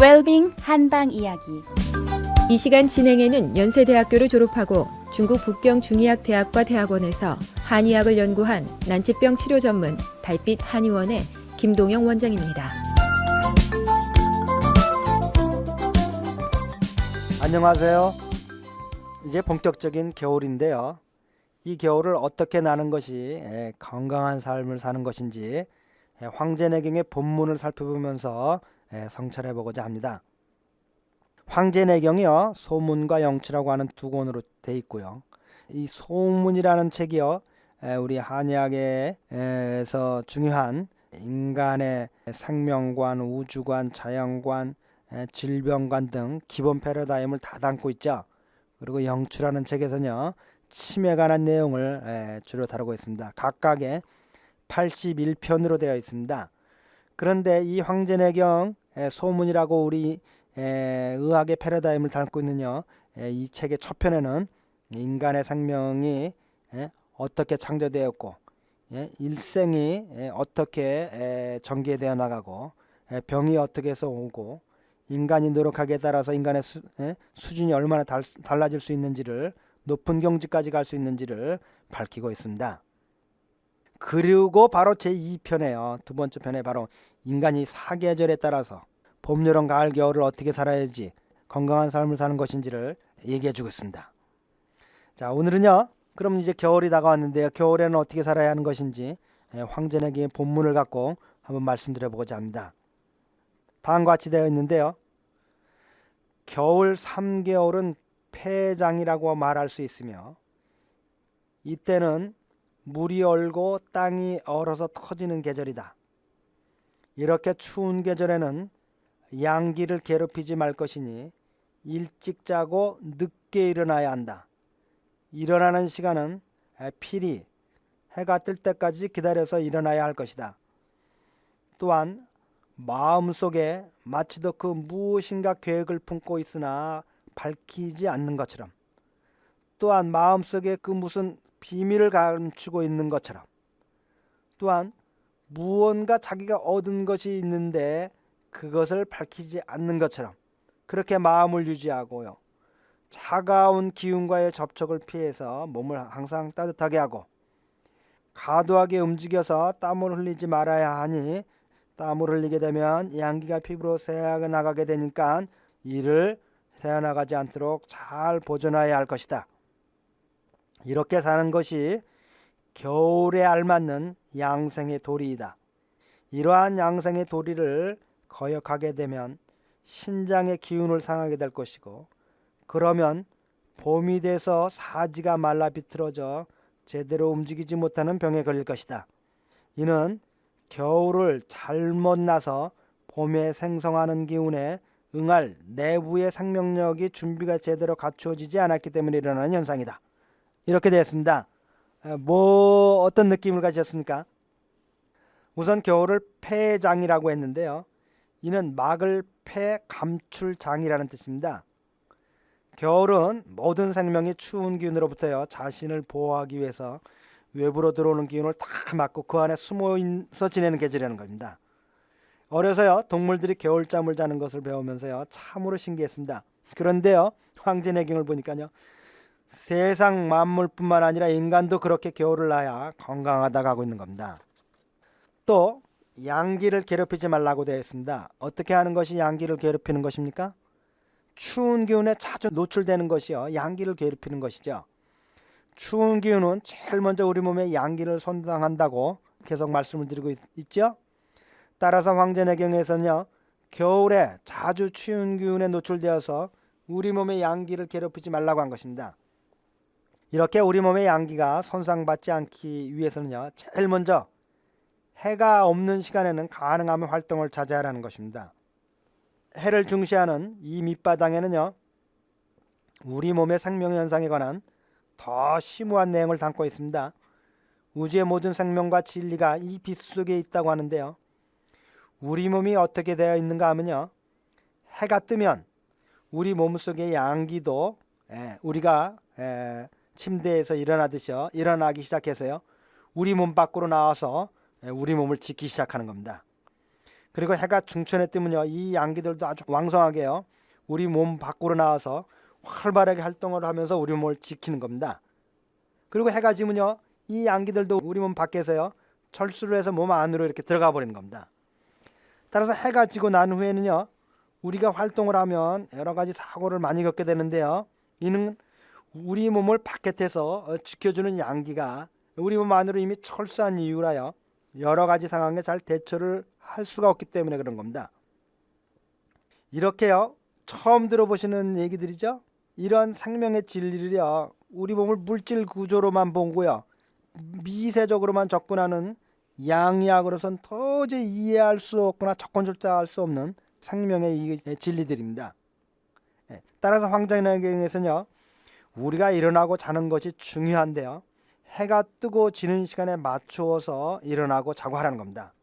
웰빙 한방 이야기. 이 시간 진행에는 연세대학교를 졸업하고 중국 북경 중의학대학과 대학원에서 한의학을 연구한 난치병 치료 전문 달빛 한의원의 김동영 원장입니다. 안녕하세요. 이제 본격적인 겨울인데요. 이 겨울을 어떻게 나는 것이 건강한 삶을 사는 것인지 황제내경의 본문을 살펴보면서 성찰해 보고자 합니다. 황제내경이요, 소문과 영치라고 하는 두 권으로 되어 있고요. 이 소문이라는 책이요, 우리 한의학에서 중요한 인간의 생명관, 우주관, 자연관, 질병관 등 기본 패러다임을 다 담고 있죠. 그리고 영추라는 책에서는요, 침에 관한 내용을 주로 다루고 있습니다. 각각의 81편으로 되어 있습니다. 그런데 이 황제내경 소문이라고 우리 의학의 패러다임을 담고 있는요, 이 책의 첫 편에는 인간의 생명이 어떻게 창조되었고 일생이 어떻게 전개되어 나가고 병이 어떻게 해서 오고 인간이 노력하기에 따라서 인간의 수준이 얼마나 달라질 수 있는지를, 높은 경지까지 갈 수 있는지를 밝히고 있습니다. 그리고 바로 제2편에요. 두 번째 편에 바로 인간이 사계절에 따라서 봄, 여름, 가을, 겨울을 어떻게 살아야지 건강한 삶을 사는 것인지를 얘기해 주고 있습니다. 자, 오늘은요, 그럼 이제 겨울이 다가왔는데요, 겨울에는 어떻게 살아야 하는 것인지 황제내경의 본문을 갖고 한번 말씀드려 보고자 합니다. 다음과 같이 되어 있는데요, 겨울 3개월은 폐장이라고 말할 수 있으며 이때는 물이 얼고 땅이 얼어서 터지는 계절이다. 이렇게 추운 계절에는 양기를 괴롭히지 말 것이니 일찍 자고 늦게 일어나야 한다. 일어나는 시간은 필히 해가 뜰 때까지 기다려서 일어나야 할 것이다. 또한 마음속에 마치도 그 무엇인가 계획을 품고 있으나 밝히지 않는 것처럼, 또한 마음속에 그 무슨 비밀을 감추고 있는 것처럼, 또한 무언가 자기가 얻은 것이 있는데 그것을 밝히지 않는 것처럼 그렇게 마음을 유지하고요, 차가운 기운과의 접촉을 피해서 몸을 항상 따뜻하게 하고 과도하게 움직여서 땀을 흘리지 말아야 하니, 땀을 흘리게 되면 양기가 피부로 새어나가게 되니까 이를 새어나가지 않도록 잘 보존해야 할 것이다. 이렇게 사는 것이 겨울에 알맞는 양생의 도리이다. 이러한 양생의 도리를 거역하게 되면 신장의 기운을 상하게 될 것이고, 그러면 봄이 돼서 사지가 말라 비틀어져 제대로 움직이지 못하는 병에 걸릴 것이다. 이는 겨울을 잘못 나서 봄에 생성하는 기운에 응할 내부의 생명력이 준비가 제대로 갖추어지지 않았기 때문에 일어나는 현상이다. 이렇게 되었습니다. 어떤 느낌을 가지셨습니까? 우선 겨울을 폐장이라고 했는데요, 이는 막을 폐 감출장이라는 뜻입니다. 겨울은 모든 생명이 추운 기운으로부터요, 자신을 보호하기 위해서 외부로 들어오는 기운을 다 막고 그 안에 숨어서 지내는 계절이라는 겁니다. 어려서요, 동물들이 겨울잠을 자는 것을 배우면서요, 참으로 신기했습니다. 그런데요, 황제내경을 보니까요, 세상 만물뿐만 아니라 인간도 그렇게 겨울을 나야 건강하다 가고 있는 겁니다. 또 양기를 괴롭히지 말라고 되어 있습니다. 어떻게 하는 것이 양기를 괴롭히는 것입니까? 추운 기운에 자주 노출되는 것이요, 양기를 괴롭히는 것이죠. 추운 기운은 제일 먼저 우리 몸의 양기를 손상한다고 계속 말씀을 드리고 있죠. 따라서 황제내경에서는요, 겨울에 자주 추운 기운에 노출되어서 우리 몸의 양기를 괴롭히지 말라고 한 것입니다. 이렇게 우리 몸의 양기가 손상받지 않기 위해서는요, 제일 먼저 해가 없는 시간에는 가능하면 활동을 자제하라는 것입니다. 해를 중시하는 이 밑바닥에는요, 우리 몸의 생명현상에 관한 더 심오한 내용을 담고 있습니다. 우주의 모든 생명과 진리가 이 빛 속에 있다고 하는데요, 우리 몸이 어떻게 되어 있는가 하면요, 해가 뜨면 우리 몸속의 양기도 우리가 침대에서 일어나기 시작해서요, 우리 몸 밖으로 나와서 우리 몸을 지키기 시작하는 겁니다. 그리고 해가 중천에 뜨면요, 이 양기들도 아주 왕성하게요, 우리 몸 밖으로 나와서 활발하게 활동을 하면서 우리 몸을 지키는 겁니다. 그리고 해가 지면요, 이 양기들도 우리 몸 밖에서요, 철수를 해서 몸 안으로 이렇게 들어가 버리는 겁니다. 따라서 해가 지고 난 후에는요, 우리가 활동을 하면 여러 가지 사고를 많이 겪게 되는데요, 이는 우리 몸을 바깥에서 지켜주는 양기가 우리 몸 안으로 이미 철수한 이유라요, 여러 가지 상황에 잘 대처를 할 수가 없기 때문에 그런 겁니다. 이렇게요, 처음 들어보시는 얘기들이죠. 이런 생명의 진리를요, 우리 몸을 물질 구조로만 보고요, 미세적으로만 접근하는 양의학으로선 도저히 이해할 수 없거나 접근조차 할 수 없는 생명의 이 진리들입니다. 따라서 황정영에서는요, 우리가 일어나고 자는 것이 중요한데요, 해가 뜨고 지는 시간에 맞추어서 일어나고 자고 하라는 겁니다.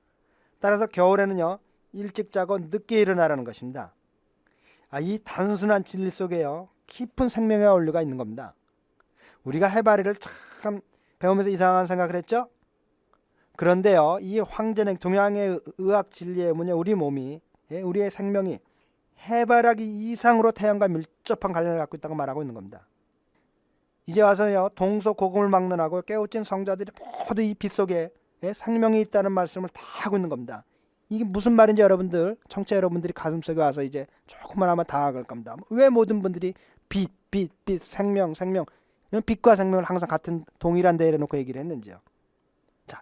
따라서 겨울에는요, 일찍 자고 늦게 일어나라는 것입니다. 이 단순한 진리 속에요, 깊은 생명의 원리가 있는 겁니다. 우리가 해바리를 참 배우면서 이상한 생각을 했죠. 그런데요, 이 황제는 동양의 의학 진리에 뭐냐, 우리 몸이, 우리의 생명이 해바라기 이상으로 태양과 밀접한 관련을 갖고 있다고 말하고 있는 겁니다. 이제 와서요, 동서고금을 막론하고 깨우친 성자들이 모두 이 빛 속에 생명이 있다는 말씀을 다 하고 있는 겁니다. 이게 무슨 말인지 여러분들, 청취자 여러분들이 가슴속에 와서 이제 조금만 하면 다 알 겁니다. 왜 모든 분들이 빛, 생명, 빛과 생명을 항상 같은 동일한 대에 놓고 얘기를 했는지요. 자,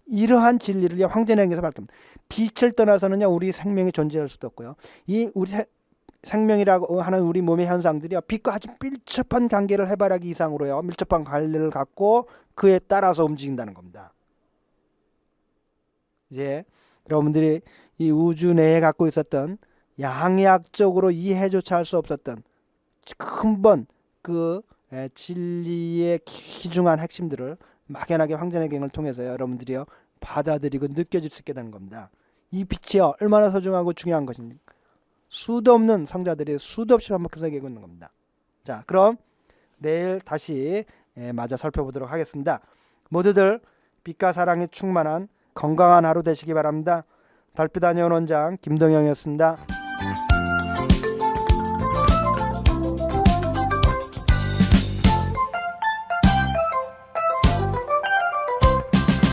이러한 진리를 황제내에서 밝힙니다. 빛을 떠나서는요, 우리 생명이 존재할 수도 없고요, 이 우리 생명이라고 하는 우리 몸의 현상들이요, 빛과 아주 밀접한 관계를 해바라기 이상으로요, 밀접한 관계를 갖고 그에 따라서 움직인다는 겁니다. 이제 여러분들이 이 우주 내에 갖고 있었던 양의학적으로 이해조차 할 수 없었던 근본 그 진리의 귀중한 핵심들을 막연하게 황제내경을 통해서 여러분들이요, 받아들이고 느껴질 수 있게 되는 겁니다. 이 빛이요, 얼마나 소중하고 중요한 것인지 수도 없는 성자들이 수도 없이 반복해서 얘기하고 있는 겁니다. 자, 그럼 내일 다시 마저 살펴보도록 하겠습니다. 모두들 빛과 사랑이 충만한 건강한 하루 되시기 바랍니다. 달빛 아니온 원장 김동영이었습니다.